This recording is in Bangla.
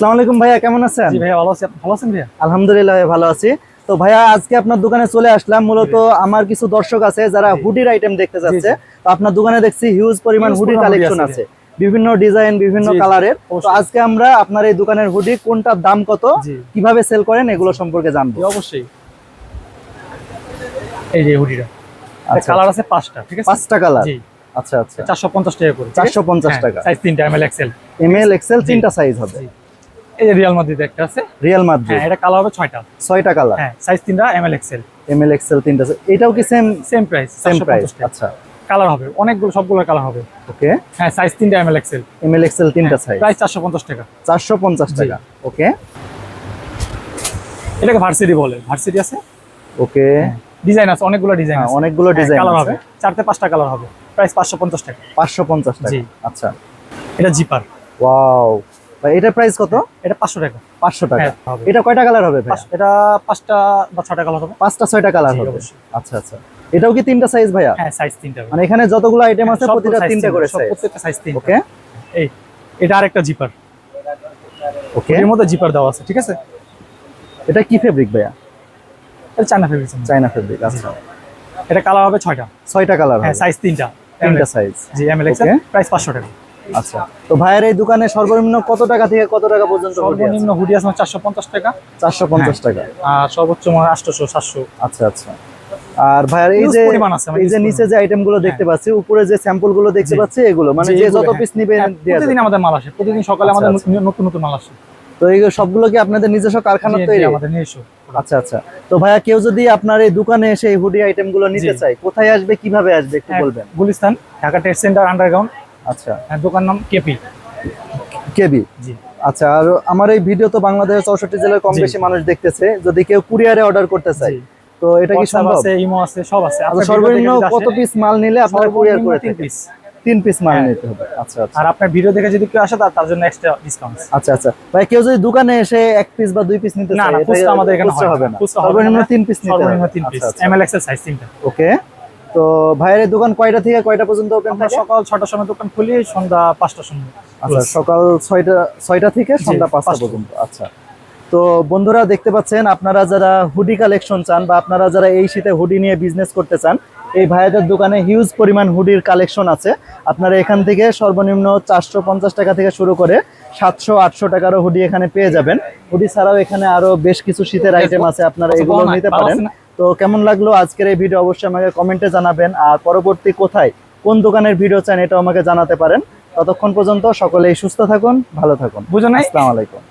আসসালামু আলাইকুম ভাইয়া, কেমন আছেন? জি ভাইয়া ভালো আছি। আপনি ভালো আছেন ভাইয়া? আলহামদুলিল্লাহ ভাই, ভালো আছি। তো ভাইয়া আজকে আপনার দোকানে চলে আসলাম, মূলত আমার কিছু দর্শক আছে যারা হুডির আইটেম দেখতে যাচ্ছে। তো আপনার দোকানে দেখছি হিউজ পরিমাণ হুডির কালেকশন আছে, বিভিন্ন ডিজাইন, বিভিন্ন কালারের। তো আজকে আমরা আপনার এই দোকানের হুডি কোনটার দাম কত, কিভাবে সেল করেন, এগুলো সম্পর্কে জানবো। অবশ্যই। এই যে হুডিটা, কালার আছে 5টা, ঠিক আছে? 5টা কালার। জি। আচ্ছা আচ্ছা, 450 টাকা করে। 450 টাকা। সাইজ 3টা, এমএল এক্সেল। এমএল এক্সেল 3টা সাইজ হবে। এই যে রিয়াল মাদ্রিদ একটা আছে। রিয়াল মাদ্রিদ, হ্যাঁ, এটা কালার হবে 6টা। 6টা কালার। হ্যাঁ, সাইজ 3টা, এমএল এক্সেল। এমএল এক্সেল 3টা। এটাও কি সেম প্রাইস? Same price. আচ্ছা, কালার হবে অনেকগুলো, সবগুলো কালার হবে। ওকে। হ্যাঁ, সাইজ 3টা, এমএল এক্সেল। এমএল এক্সেল 3টা সাইজ। প্রাইস 450 টাকা। 450 টাকা, ওকে। এটাকে ভার্সিটি বলে, ভার্সিটি আছে। ওকে, ডিজাইন আছে, অনেকগুলো ডিজাইন আছে। অনেকগুলো ডিজাইন কালার আছে। হবে 4 থেকে 5টা কালার হবে। প্রাইস 550 টাকা। 550 টাকা। জি। আচ্ছা, এটা জিপার। ওয়াও ভাই, এটা প্রাইস কত? এটা 500 টাকা। 500 টাকা। হ্যাঁ, হবে। এটা কয়টা কালার হবে ভাই? এটা 5টা বা 6টা কালার হবে। 5টা 6টা কালার জি, হবে। অবশ্যই। আচ্ছা আচ্ছা, এটাও কি 3টা সাইজ ভাইয়া? হ্যাঁ, সাইজ 3টা। মানে এখানে যতগুলো আইটেম আছে প্রতিটা 3টা করে সাইজ। প্রত্যেকটা সাইজ 3টা। ওকে। এই এটা আরেকটা জিপার। ওকে, এর মধ্যে জিপার দেওয়া আছে, ঠিক আছে? এটা কি ফেব্রিক ভাইয়া? এটা চায়না ফেব্রিক। China fabric. আচ্ছা, এটা কালার হবে 6টা। 6টা কালার হবে। হ্যাঁ, সাইজ 3টা। 3টা সাইজ। জি, এমএল এক্সেল। প্রাইস 500 টাকা। আচ্ছা, তো ভাইয়ের এই দোকানে সর্বনিম্ন কত টাকা থেকে কত টাকা পর্যন্ত হুডি আছে? সর্বনিম্ন হুডি আছে 450 টাকা। 450 টাকা। আর সর্বোচ্চ 800 700। আচ্ছা আচ্ছা। আর ভাইয়ার এই যে নিচে যে আইটেম গুলো দেখতে পাচ্ছি, উপরে যে স্যাম্পল গুলো দেখতে পাচ্ছি, এগুলো মানে যে যত পিস নিবে প্রতিদিন আমাদের মাল আসে, প্রতিদিন সকালে আমাদের নতুন নতুন মাল আসে। তো এই সবগুলো কি আপনাদের নিজস্ব কারখানা তৈরি? আমাদের নিজস্ব। আচ্ছা আচ্ছা। তো ভাইয়া, কেউ যদি আপনার এই দোকানে এসে এই হুডি আইটেম গুলো নিতে চায়, কোথায় আসবে, কিভাবে আসবে একটু বলবেন? Gulistan, Dhaka trade centre underground. আচ্ছা, দোকান নাম কেপি। কেবি। জি। আচ্ছা, আর আমার এই ভিডিও তো বাংলাদেশের 64 জেলার কম বেশি মানুষ দেখতেছে, যদি কেউ কুরিয়ারে অর্ডার করতে চায়, তো এটা কি সম্ভব? আছে, ইমো আছে, সব আছে। আচ্ছা, সর্বনিম্ন কত পিস মাল নিলে আপনারা কুরিয়ার করে থাকেন? 3 পিস। 3 পিস মাল নিতে হবে। আচ্ছা আচ্ছা। আর আপনার ভিডিও দেখে যদি কেউ আসে তার জন্য এক্সট্রা ডিসকাউন্ট। আচ্ছা আচ্ছা ভাই, কেউ যদি দোকানে এসে 1 পিস বা 2 পিস নিতে চায়, না, খুচরা আমাদের এখানে হবে না। খুচরা সর্বনিম্ন 3 পিস নিতে হবে। সর্বনিম্ন 3 পিস। এমএল এক্সেল সাইজ 3টা। ওকে। তো ভাইয়ের এই দোকান কয়টা থেকে কয়টা পর্যন্ত ওপেন থাকে? সকাল 6টার সময় দোকান খুলি, সন্ধ্যা 5টার সময়। আচ্ছা, সকাল 6টা থেকে সন্ধ্যা 5টা পর্যন্ত। আচ্ছা, তো বন্ধুরা দেখতে পাচ্ছেন, আপনারা যারা হুডি কালেকশন চান বা আপনারা যারা এই শীতে হুডি নিয়ে বিজনেস করতে চান, এই ভাইয়াদের দোকানে হিউজ পরিমাণ হুডির কালেকশন আছে। আপনারা এখান থেকে সর্বনিম্ন 450 টাকা থেকে শুরু করে 700-800 টাকারও হুডি এখানে পেয়ে যাবেন। হুডি ছাড়াও এখানে আরো বেশ কিছু শীতের আইটেম আছে, আপনারা এগুলো নিতে পারেন। তো কেমন লাগলো আজকের এই ভিডিও অবশ্যই আমাকে কমেন্টে জানাবেন, আর পরবর্তী কোথায় কোন দোকানের ভিডিও চান এটাও আমাকে জানাতে পারেন। ততক্ষণ পর্যন্ত সকলেই সুস্থ থাকুন, ভালো থাকুন। বুঝো নাই? আসসালামু আলাইকুম।